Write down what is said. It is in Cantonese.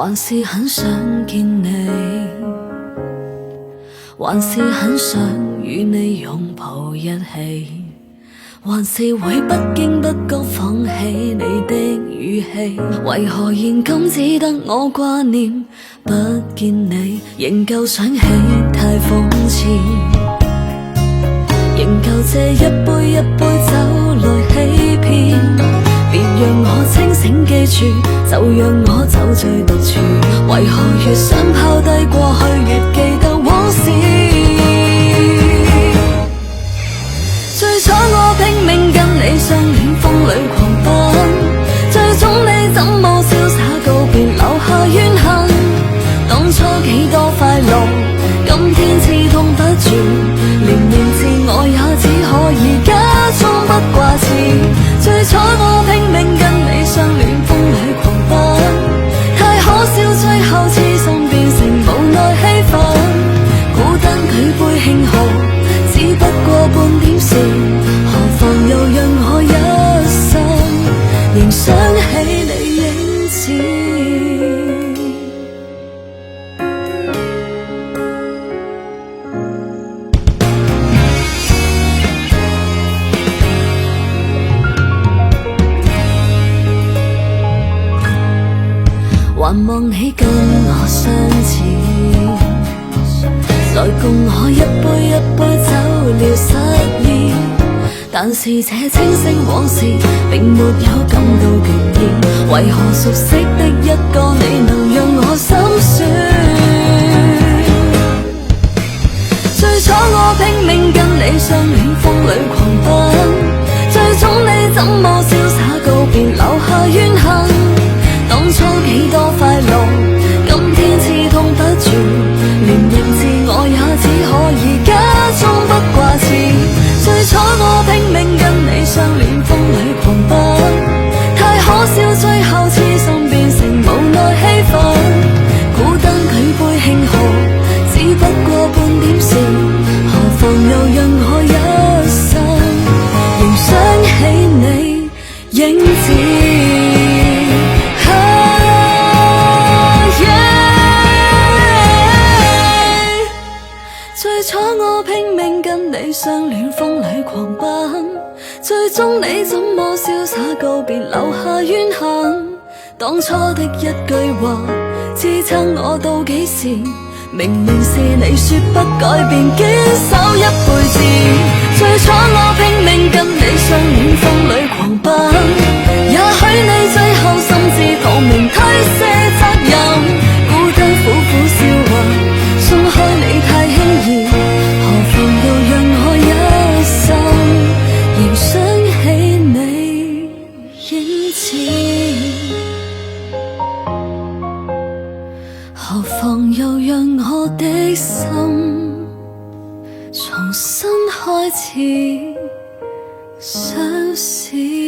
還是很想見你，還是很想與你擁抱一起，還是會不經不覺放棄你的語氣，為何現今只得我掛念不見你，仍舊想起太諷刺，仍舊借一杯一杯酒來欺騙，別讓我清醒記住，就讓我酒醉獨處，為何越想拋低過去越記得往事，最初我拼命跟你相戀風裏狂奔，最終你怎麼瀟灑告別留下怨恨，當初幾多快樂今天刺痛不住，連認自我也只可以假裝不掛齒，最初我拼命跟你相戀風裏狂奔，太可笑最後痴心變成無奈氣憤，孤單舉杯慶賀只不過半點事，何妨又讓我一生仍想起你影子，還望你跟我相似，來共我一杯一杯酒聊失意，但是這清醒往事並沒有感到倦意，為何熟悉的一個你能讓我心酸，最初我拼命跟你相戀風裏狂奔，最終你怎麼瀟灑告別留下怨恨，當初幾多快樂今天刺痛不住，連認自我也只可以假裝不掛齒，最初我拼命跟你相戀風裏狂奔，太可笑最後痴心變成無奈氣憤，孤單舉杯慶賀只不過半點事，何妨又讓我一生仍想起你影子，最初我拼命跟你相戀風裏狂奔，最終你怎麼瀟灑告別留下怨恨，當初的一句話支撐我到幾時，明明是你說不改變堅守一輩子，最初我拼命跟你相戀風裏狂奔，也許你最後心知肚明推卸責任，孤單苦苦笑話鬆開你太輕易，何妨又讓我一生仍想起你影子，何妨又讓我的心重新開始相思。